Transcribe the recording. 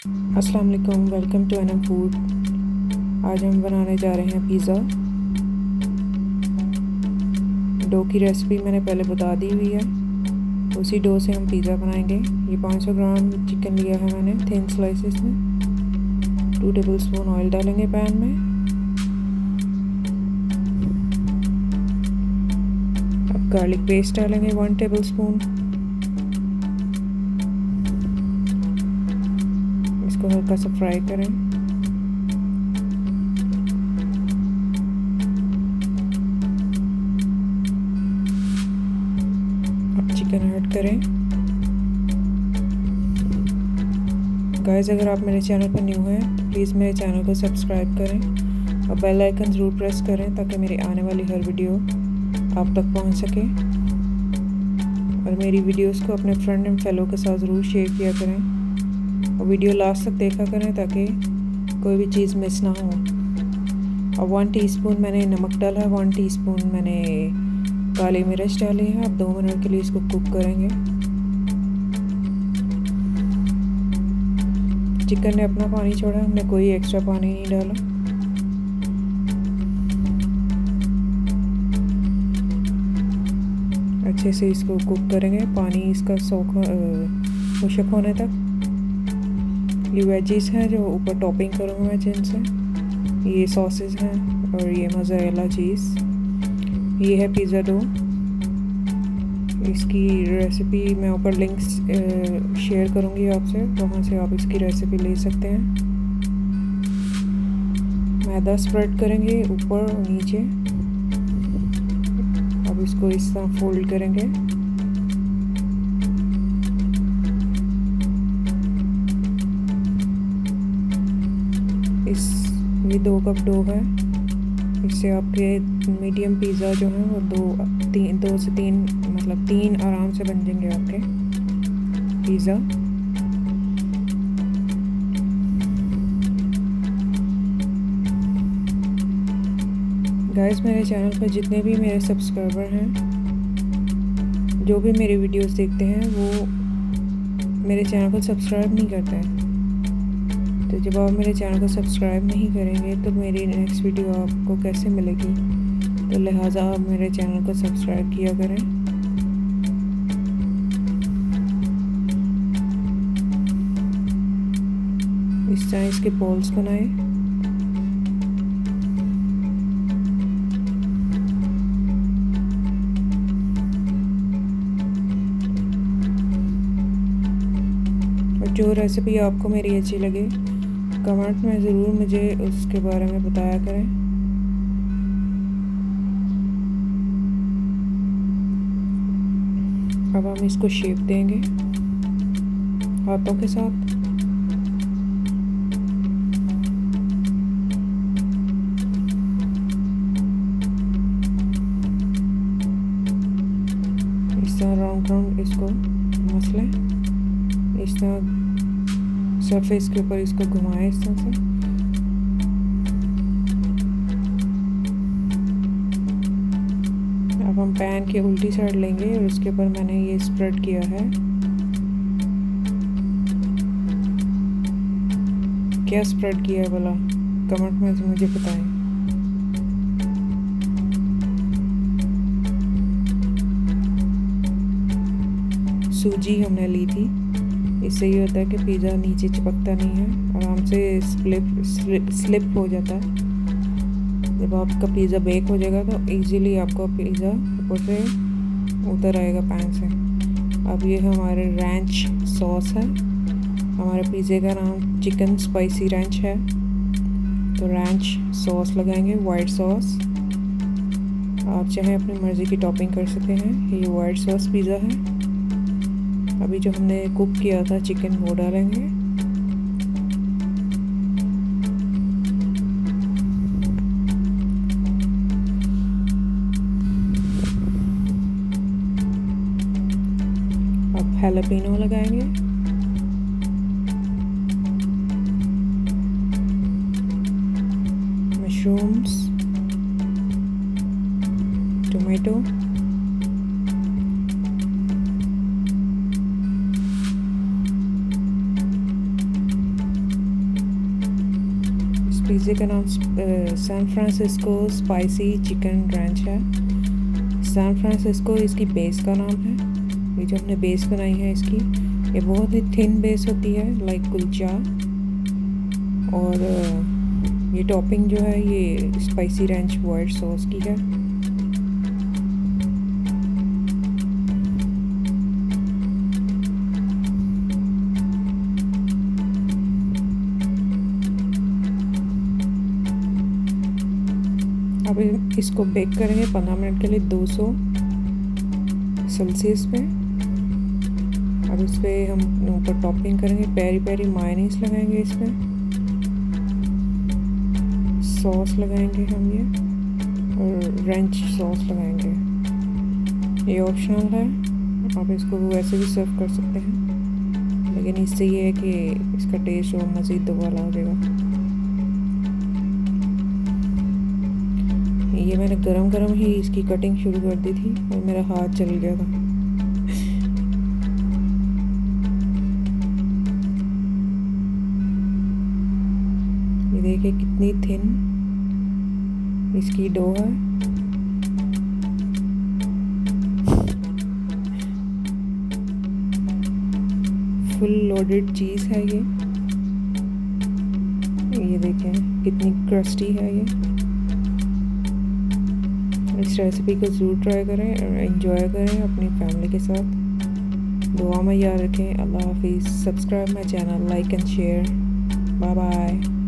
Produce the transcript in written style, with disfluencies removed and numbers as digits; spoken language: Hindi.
अस्सलाम वालेकुम, वेलकम टू NMFood। आज हम बनाने जा रहे हैं पिज़्ज़ा। डो की रेसिपी मैंने पहले बता दी हुई है, उसी डो से हम पिज़्ज़ा बनाएंगे। ये 500 ग्राम चिकन लिया है मैंने थिन स्लाइसेस में। 2 टेबलस्पून ऑयल डालेंगे पैन में। अब गार्लिक पेस्ट डालेंगे 1 टेबलस्पून। इसको हल्का सा फ्राई करें। अब चिकन ऐड करें। गाइस, अगर आप मेरे चैनल पर न्यू हैं तो प्लीज़ मेरे चैनल को सब्सक्राइब करें और बेल आइकन ज़रूर प्रेस करें ताकि मेरी आने वाली हर वीडियो आप तक पहुंच सके। और मेरी वीडियोस को अपने फ्रेंड एंड फेलो के साथ ज़रूर शेयर किया करें और वीडियो लास्ट तक देखा करें ताकि कोई भी चीज़ मिस ना हो। और 1 टीस्पून मैंने नमक डाला है, 1 टीस्पून मैंने काली मिर्च डाली है। अब 2 मिनट के लिए इसको कुक करेंगे। चिकन ने अपना पानी छोड़ा, हमने कोई एक्स्ट्रा पानी नहीं डाला। अच्छे से इसको कुक करेंगे, पानी इसका खुश्क होने तक। ये वेजीज हैं जो ऊपर टॉपिंग करूँगा मैं जिनसे, ये सॉसेज हैं और ये मोज़रेला चीज़। ये है पिज़्ज़ा डो। इसकी रेसिपी मैं ऊपर लिंक्स शेयर करूँगी आपसे, वहाँ से आप इसकी रेसिपी ले सकते हैं। मैदा स्प्रेड करेंगे ऊपर और नीचे। अब इसको इस तरह फोल्ड करेंगे। ये 2 कप डो है। इससे आपके मीडियम पिज़्ज़ा जो है वो 2 से 3 मतलब 3 आराम से बन जाएंगे आपके पिज़्ज़ा। गाइस, मेरे चैनल पर जितने भी मेरे सब्सक्राइबर हैं, जो भी मेरे वीडियोस देखते हैं, वो मेरे चैनल को सब्सक्राइब नहीं करते हैं। तो जब आप मेरे चैनल को सब्सक्राइब नहीं करेंगे तो मेरी नेक्स्ट वीडियो आपको कैसे मिलेगी। तो लिहाजा आप मेरे चैनल को सब्सक्राइब किया करें। इस तरह इसके बॉल्स बनाएं। और जो रेसिपी आपको मेरी अच्छी लगे कमेंट में ज़रूर मुझे उसके बारे में बताया करें। अब हम इसको शेप देंगे हाथों के साथ। इस तरह राउंड इसको मसलें, इस तरह सरफेस के ऊपर इसको घुमाएं इस तरह से। अब हम पैन के उल्टी साइड लेंगे और उसके ऊपर मैंने ये स्प्रेड किया है। क्या स्प्रेड किया है भला, कमेंट में मुझे बताएं। सूजी हमने ली थी, इससे ये होता है कि पिज़्ज़ा नीचे चिपकता नहीं है, आराम से स्लिप हो जाता है। जब आपका पिज़्ज़ा बेक हो जाएगा तो इजीली आपका पिज़्ज़ा ऊपर से उतर आएगा पैन से। अब ये हमारे रैंच सॉस है। हमारे पिज़्ज़े का नाम चिकन स्पाइसी रैंच है, तो रैंच सॉस लगाएंगे, वाइट सॉस। आप चाहे अपनी मर्ज़ी की टॉपिंग कर सकते हैं। ये वाइट सॉस पिज़्ज़ा है। अभी जो हमने कुक किया था चिकन वो डालेंगे। अब हैलापेनो लगाएंगे। मशरूम्स, टोमेटो, पिज़्ज़े का नाम San Francisco spicy chicken ranch है। सैन फ्रांसिस्को इसकी बेस का नाम है। ये जो हमने बेस बनाई है इसकी, ये बहुत ही थिन बेस होती है, लाइक कुलचा। और ये टॉपिंग जो है ये स्पाइसी रैंच वाइट सॉस की है। अब इसको बेक करेंगे 15 मिनट के लिए 200 सेल्सियस पे। अब इस पर हम ऊपर टॉपिंग करेंगे, पेरी पेरी मायोनीज लगाएंगे, इस पर सॉस लगाएंगे हम ये, और रेंच सॉस लगाएंगे। ये ऑप्शनल है, आप इसको वैसे भी सर्व कर सकते हैं, लेकिन इससे ये है कि इसका टेस्ट और मज़ीद दोबारा हो जाएगा। ये मैंने गरम गरम ही इसकी कटिंग शुरू कर दी थी और मेरा हाथ जल गया था। ये देखिए कितनी थिन इसकी डो है। फुल लोडेड चीज़ है ये देखें कितनी क्रस्टी है ये। इस रेसिपी को ज़रूर ट्राई करें और एंजॉय करें अपनी फैमिली के साथ। दुआ में याद रखें। अल्लाह हाफिज़। Subscribe my channel, like and share. Bye bye.